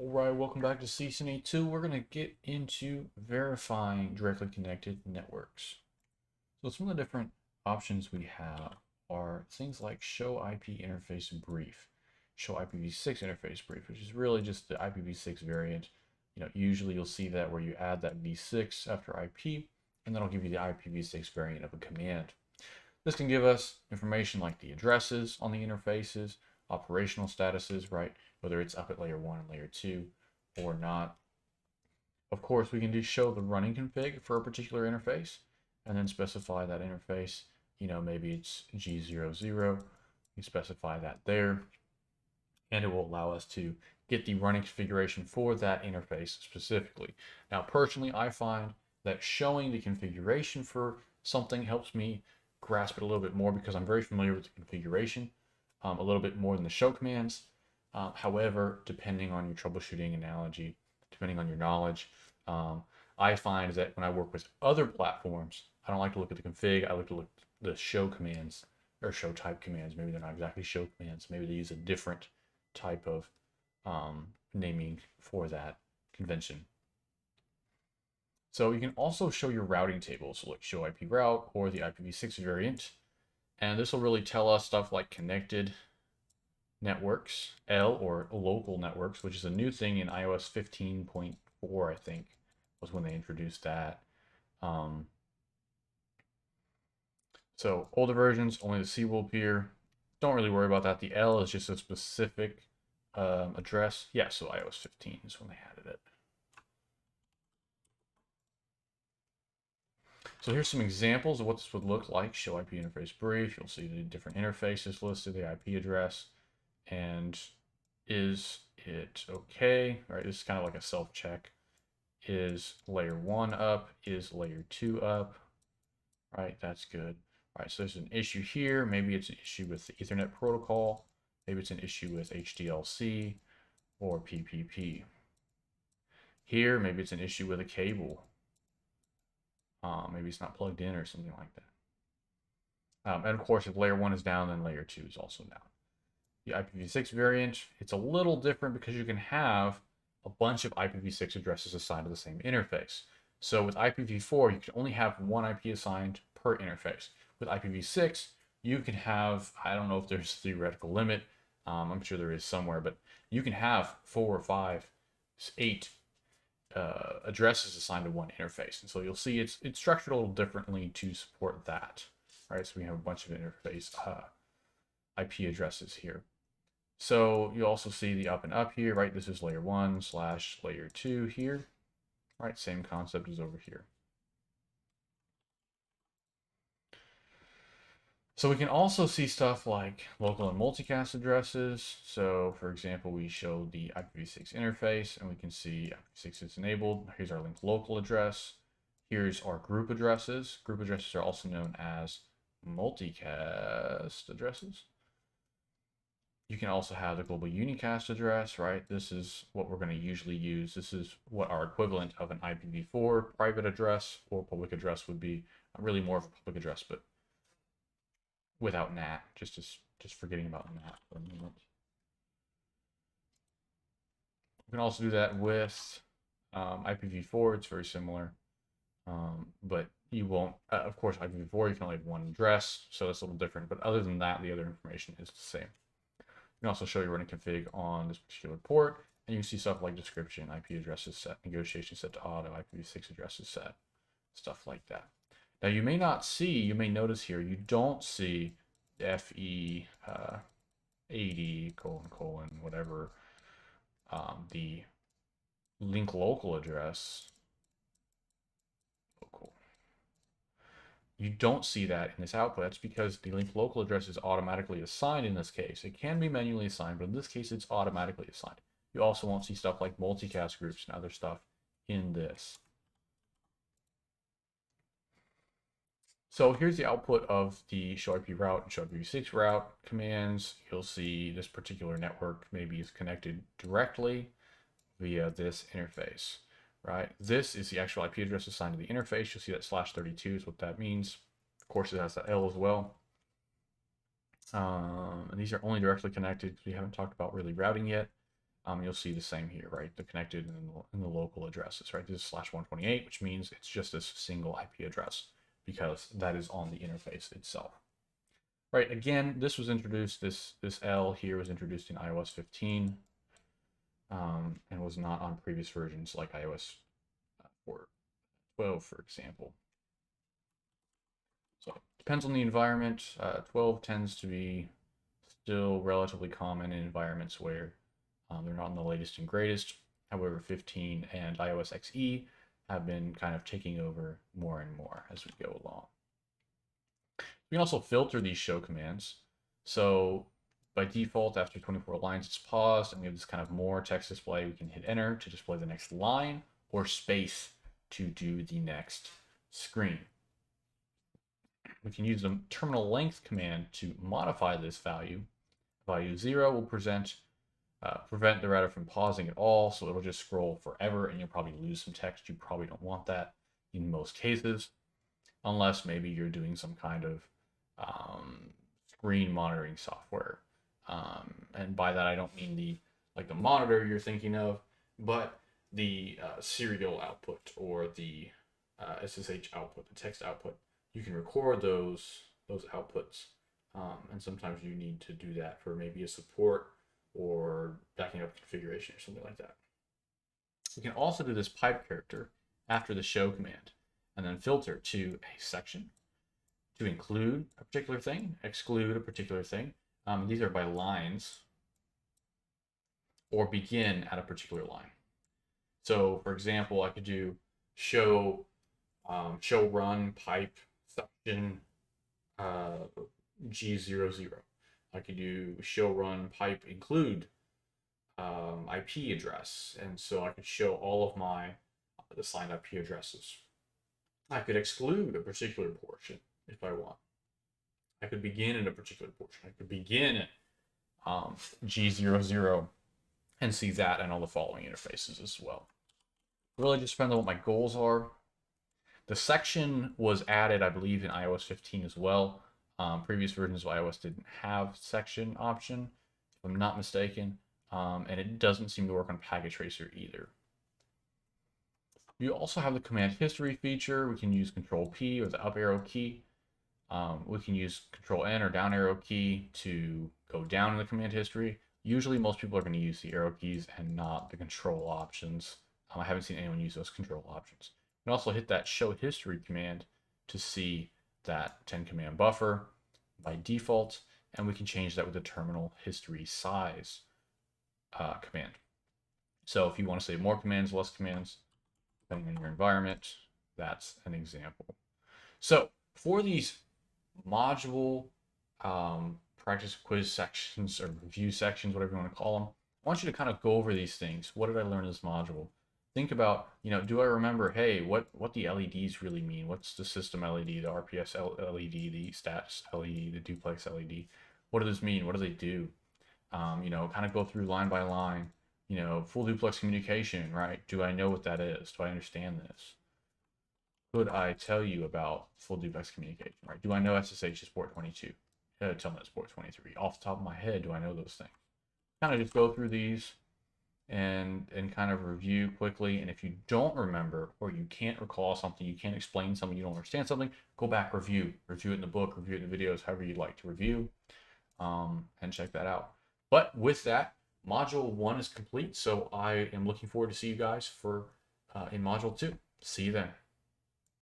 All right, welcome back to CCNA 2. We're going to get into verifying directly connected networks. So some of the different options we have are things like show IP interface brief, show IPv6 interface brief, which is really just the IPv6 variant. Usually you'll see that where you add that v6 after IP, and that'll give you the IPv6 variant of a command. This can give us information like the addresses on the interfaces, operational statuses, right? Whether it's up at layer 1 and layer 2 or not. Of course, we can do show the running config for a particular interface and then specify that interface. Maybe it's G00. You specify that there, and it will allow us to get the running configuration for that interface specifically. Now, personally, I find that showing the configuration for something helps me grasp it a little bit more because I'm very familiar with the configuration a little bit more than the show commands. However, depending on your troubleshooting analogy, depending on your knowledge, I find that when I work with other platforms, I don't like to look at the config. I like to look at the show commands or show type commands. Maybe they're not exactly show commands. Maybe they use a different type of naming for that convention. So you can also show your routing tables, so like show IP route or the IPv6 variant. And this will really tell us stuff like connected networks, L or local networks, which is a new thing in iOS 15.4, I think, was when they introduced that. So older versions, only the C will appear. Don't really worry about that. The L is just a specific address. Yeah, so iOS 15 is when they added it. So here's some examples of what this would look like. Show IP interface brief. You'll see the different interfaces listed, the IP address, and is it okay? Right, this is kind of like a self-check. Is layer 1 up? Is layer 2 up? Right, that's good. All right, so there's an issue here. Maybe it's an issue with the Ethernet protocol. Maybe it's an issue with HDLC or PPP. Here, maybe it's an issue with a cable. Maybe it's not plugged in or something like that. And of course, if layer 1 is down, then layer 2 is also down. The IPv6 variant, it's a little different because you can have a bunch of IPv6 addresses assigned to the same interface. So with IPv4, you can only have one IP assigned per interface. With IPv6, you can have, I don't know if there's a theoretical limit, I'm sure there is somewhere, but you can have 4 or 5, 8 addresses assigned to one interface. And so you'll see it's structured a little differently to support that. All right, so we have a bunch of interface IP addresses here. So you also see the up and up here, right? This is layer 1 / layer 2 here. All right, same concept as over here. So we can also see stuff like local and multicast addresses. So for example, we show the IPv6 interface and we can see IPv6 is enabled. Here's our link local address. Here's our group addresses. Group addresses are also known as multicast addresses. You can also have the global unicast address, right? This is what we're going to usually use. This is what our equivalent of an IPv4 private address or public address would be. Really more of a public address, but without NAT, just forgetting about NAT for a moment. You can also do that with IPv4. It's very similar, but you won't. Of course, IPv4 you can only have one address, so that's a little different. But other than that, the other information is the same. You can also show your running config on this particular port, and you can see stuff like description, IP addresses set, negotiation set to auto, IPv6 addresses set, stuff like that. Now you may not see, you may notice here, you don't see FE 80 : whatever, the link local address. Local. You don't see that in this output. That's because the link local address is automatically assigned in this case. It can be manually assigned, but in this case, it's automatically assigned. You also won't see stuff like multicast groups and other stuff in this. So here's the output of the show IP route and show IPv6 route commands. You'll see this particular network maybe is connected directly via this interface, right? This is the actual IP address assigned to the interface. You'll see that /32 is what that means. Of course, it has that L as well. And these are only directly connected because we haven't talked about really routing yet. you'll see the same here, right? The connected and the local addresses, right? This is /128, which means it's just this single IP address because that is on the interface itself. Right, again, this was introduced, this L here was introduced in iOS 15 and was not on previous versions like iOS 12, for example. So it depends on the environment. 12 tends to be still relatively common in environments where they're not in the latest and greatest. However, 15 and iOS XE have been kind of taking over more and more as we go along. We can also filter these show commands. So by default, after 24 lines, it's paused, and we have this kind of more text display. We can hit enter to display the next line, or space to do the next screen. We can use the terminal length command to modify this value. Value 0 will prevent the router from pausing at all, so it'll just scroll forever, and you'll probably lose some text. You probably don't want that in most cases, unless maybe you're doing some kind of screen monitoring software. And by that, I don't mean the monitor you're thinking of, but the serial output or the SSH output, the text output. You can record those outputs, and sometimes you need to do that for maybe a support or backing up configuration or something like that. We can also do this pipe character after the show command, and then filter to a section to include a particular thing, exclude a particular thing. These are by lines, or begin at a particular line. So, for example, I could do show run pipe section G00. I could do show run pipe include IP address, and so I could show all of my assigned IP addresses. I could exclude a particular portion if I want. I could begin in a particular portion. I could begin at G00 and see that and all the following interfaces as well. It really just depends on what my goals are. The section was added, I believe, in iOS 15 as well. Previous versions of iOS didn't have section option, if I'm not mistaken, and it doesn't seem to work on Packet Tracer either. You also have the command history feature. We can use Control P or the up arrow key. We can use Control N or down arrow key to go down in the command history. Usually most people are going to use the arrow keys and not the control options. I haven't seen anyone use those control options. You can also hit that show history command to see that 10 command buffer by default, and we can change that with the terminal history size command. So if you want to say more commands, less commands, depending on your environment, that's an example. So for these module practice quiz sections or review sections, whatever you want to call them, I want you to kind of go over these things. What did I learn in this module? Think about, do I remember, hey, what the LEDs really mean? What's the system LED, the RPS LED, the stats LED, the duplex LED? What does this mean? What do they do? Kind of go through line by line. Full duplex communication, right? Do I know what that is? Do I understand this? Could I tell you about full duplex communication, right? Do I know SSH is port 22? Tell me it's port 23. Off the top of my head, do I know those things? Kind of just go through these and kind of review quickly. And if you don't remember, or you can't recall something, you can't explain something, you don't understand something, go back, review it in the book, review it in the videos, however you'd like to review, and check that out. But with that, module 1 is complete. So I am looking forward to see you guys in module 2. See you then.